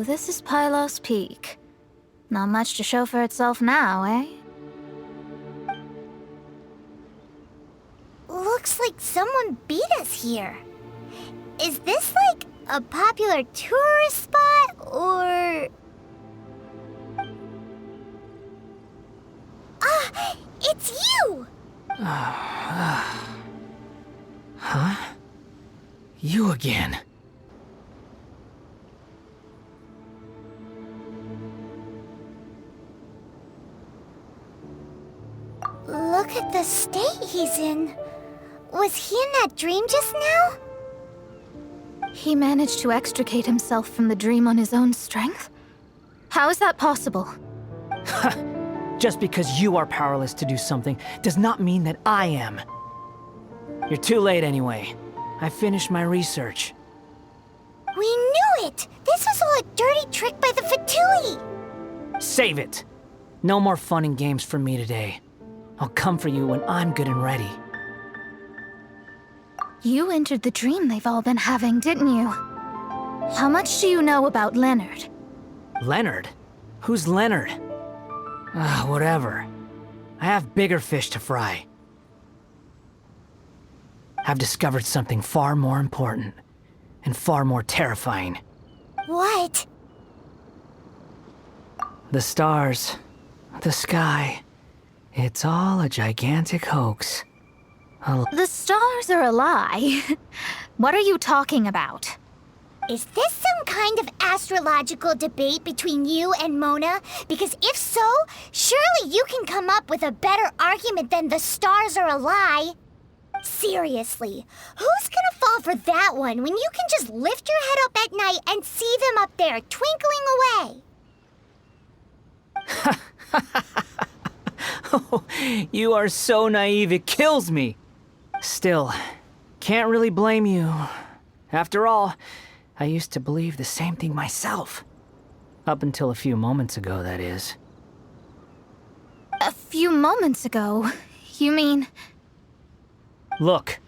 So, this is Pylos Peak. Not much to show for itself now, eh? Looks like someone beat us here. Is this like a popular tourist spot, or... Ah, it's you! Huh? You again. Look at the state he's in. Was he in that dream just now? He managed to extricate himself from the dream on his own strength? How is that possible? Just because you are powerless to do something does not mean that I am. You're too late anyway. I finished my research. We knew it! This was all a dirty trick by the Fatui! Save it! No more fun and games for me today. I'll come for you when I'm good and ready. You entered the dream they've all been having, didn't you? How much do you know about Leonard? Leonard? Who's Leonard? Whatever. I have bigger fish to fry. I've discovered something far more important and far more terrifying. What? The stars, the sky, it's all a gigantic hoax. The stars are a lie. What are you talking about? Is this some kind of astrological debate between you and Mona? Because if so, surely you can come up with a better argument than the stars are a lie. Seriously, who's gonna fall for that one when you can just lift your head up at night and see them up there twinkling away? Oh, you are so naive, it kills me. Still, can't really blame you. After all, I used to believe the same thing myself. Up until a few moments ago, that is. A few moments ago? You mean... Look,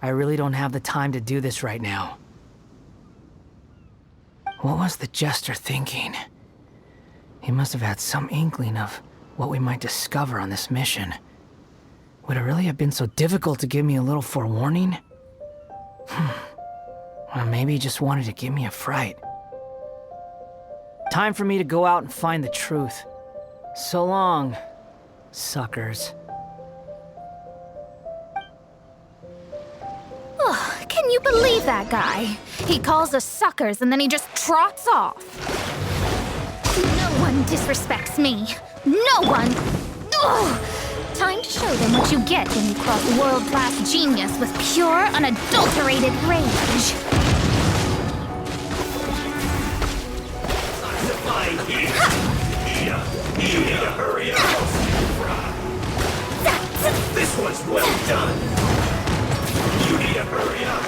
I really don't have the time to do this right now. What was the Jester thinking? He must have had some inkling of what we might discover on this mission. Would it really have been so difficult to give me a little forewarning? Or maybe he just wanted to give me a fright. Time for me to go out and find the truth. So long, suckers. Oh, can you believe that guy? He calls us suckers and then he just trots off. No one disrespects me. No one! Ugh. Time to show them what you get when you cross world-class genius with pure, unadulterated rage. You need to hurry up. This one's well done. You need to hurry up.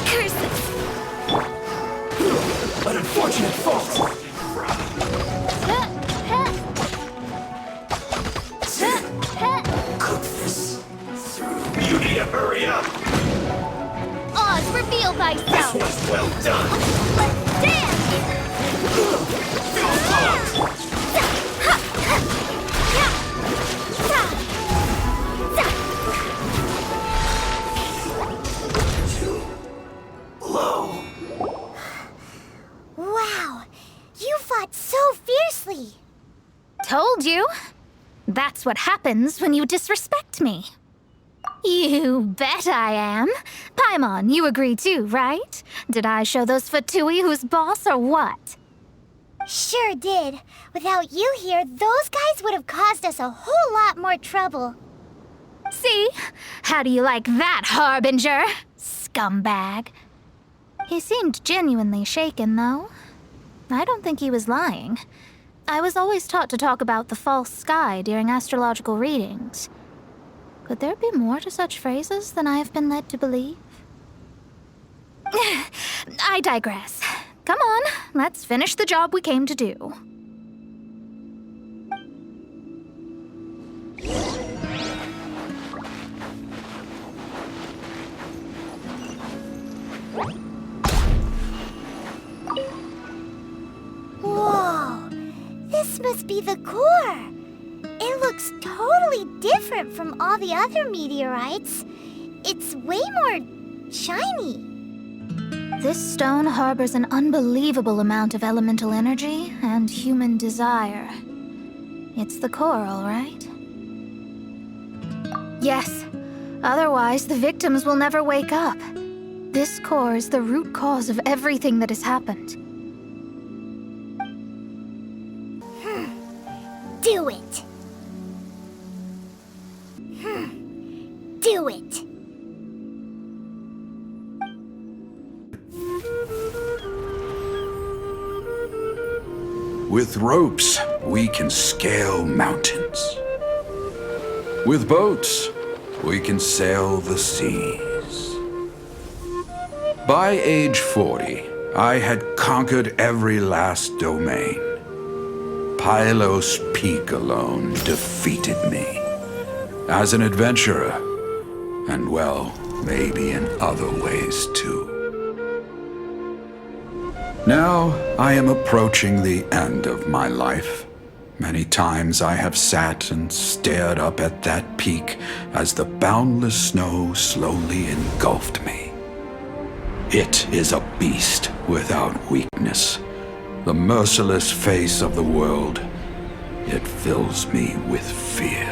Curses! An unfortunate fault. Cook this through. You need to hurry up. Oz, reveal thyself! This one's well done. Let's dance! Feel hot. Low. Wow, you fought so fiercely. Told you. That's what happens when you disrespect me. You bet I am. Paimon, you agree too, right? Did I show those Fatui who's boss or what? Sure did. Without you here, those guys would have caused us a whole lot more trouble. See? How do you like that, Harbinger? Scumbag. He seemed genuinely shaken, though. I don't think he was lying. I was always taught to talk about the false sky during astrological readings. Could there be more to such phrases than I have been led to believe? I digress. Come on, let's finish the job we came to do. must be the core. It looks totally different from all the other meteorites. It's way more shiny. This stone harbors an unbelievable amount of elemental energy and human desire. It's the core, all right? Yes. Otherwise, the victims will never wake up. This core is the root cause of everything that has happened. Do it. Do it. With ropes, we can scale mountains. With boats, we can sail the seas. By age 40, I had conquered every last domain. Pylos Peak alone defeated me. As an adventurer, and well, maybe in other ways too. Now, I am approaching the end of my life. Many times I have sat and stared up at that peak as the boundless snow slowly engulfed me. It is a beast without weakness, the merciless face of the world. It fills me with fear.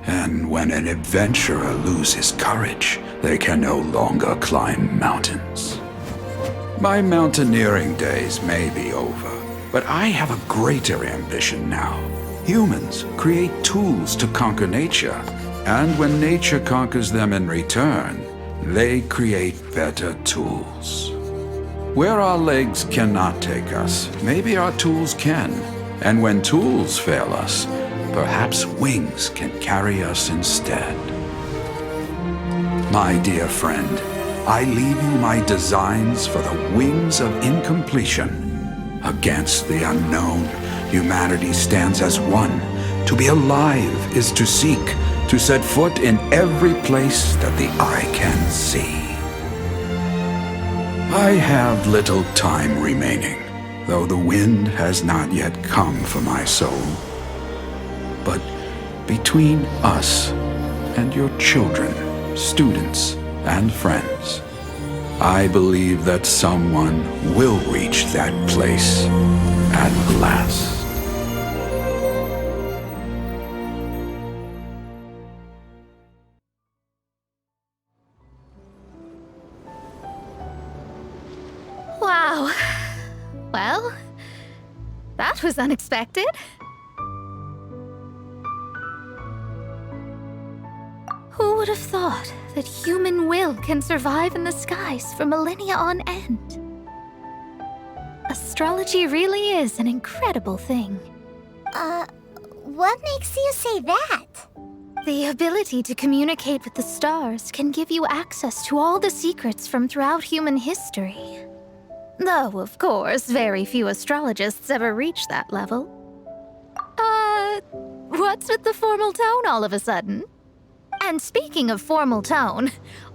And when an adventurer loses courage, they can no longer climb mountains. My mountaineering days may be over, but I have a greater ambition now. Humans create tools to conquer nature, and when nature conquers them in return, they create better tools. Where our legs cannot take us, maybe our tools can. And when tools fail us, perhaps wings can carry us instead. My dear friend, I leave you my designs for the wings of incompletion. Against the unknown, humanity stands as one. To be alive is to seek, to set foot in every place that the eye can see. I have little time remaining, though the wind has not yet come for my soul. But between us and your children, students, and friends, I believe that someone will reach that place at last. Wow. Well, that was unexpected. Who would have thought that human will can survive in the skies for millennia on end? Astrology really is an incredible thing. What makes you say that? The ability to communicate with the stars can give you access to all the secrets from throughout human history. Though, of course, very few astrologists ever reach that level. What's with the formal tone all of a sudden? And speaking of formal tone,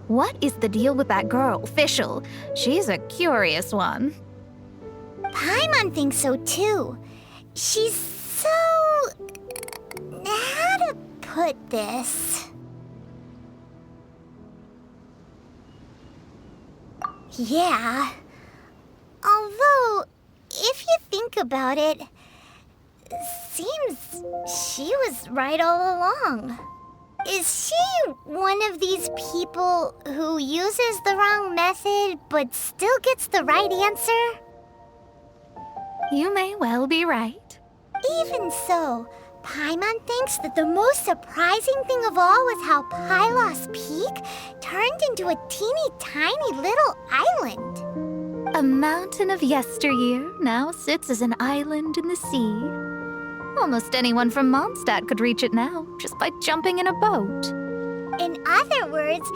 what is the deal with that girl, Fischl? She's a curious one. Paimon thinks so too. She's so... how to put this? Yeah. Although, if you think about it, seems she was right all along. Is she one of these people who uses the wrong method but still gets the right answer? You may well be right. Even so, Paimon thinks that the most surprising thing of all was how Pylos Peak turned into a teeny tiny little island. A mountain of yesteryear now sits as an island in the sea. Almost anyone from Mondstadt could reach it now, just by jumping in a boat. In other words,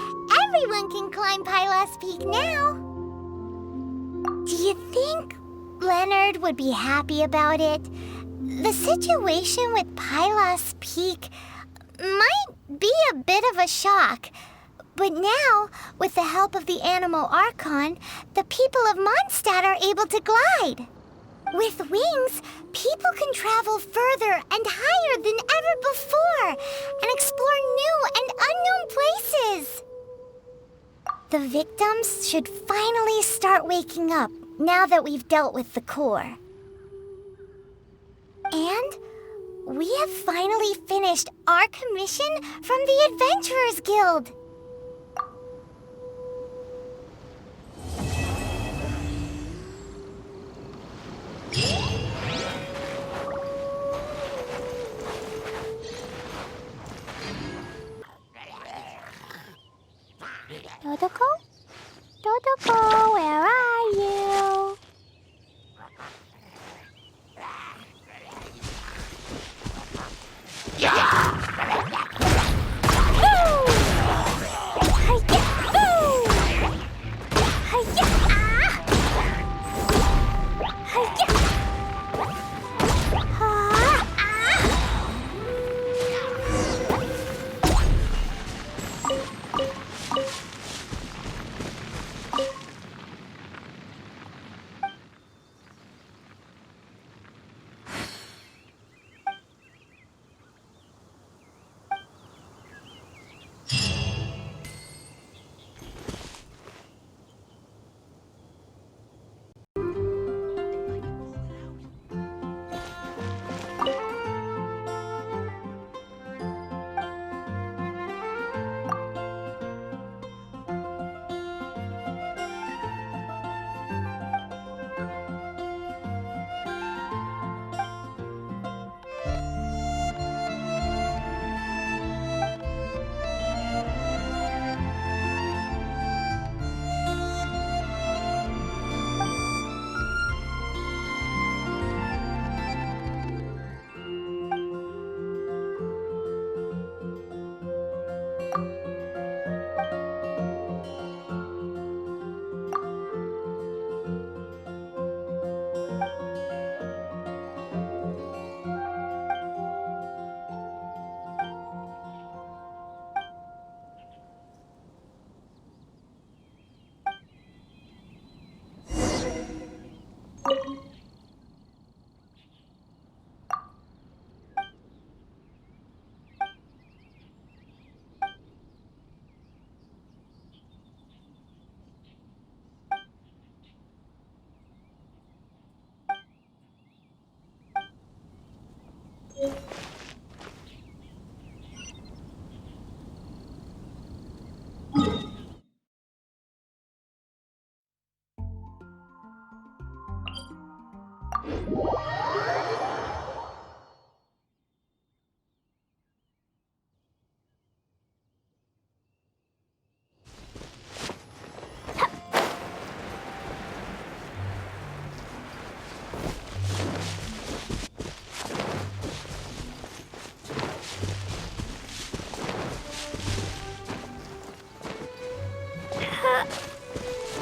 everyone can climb Pylos Peak now. Do you think Leonard would be happy about it? The situation with Pylos Peak might be a bit of a shock. But now, with the help of the Animal Archon, the people of Mondstadt are able to glide. With wings, people can travel further and higher than ever before and explore new and unknown places. The victims should finally start waking up now that we've dealt with the core. And we have finally finished our commission from the Adventurers Guild. Dodoko? Dodoko, where are you?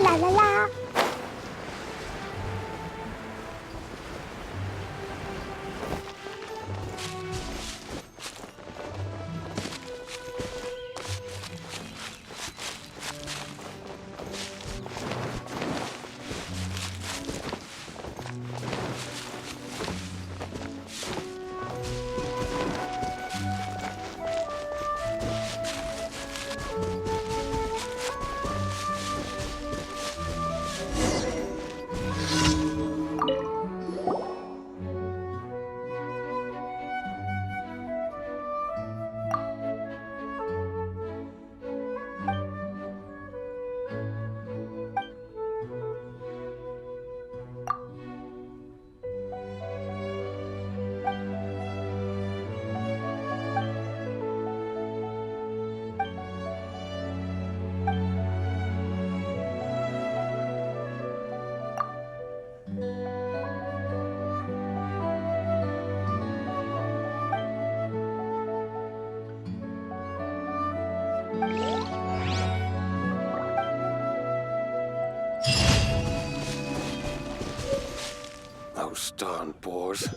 La la la. Those darn boars.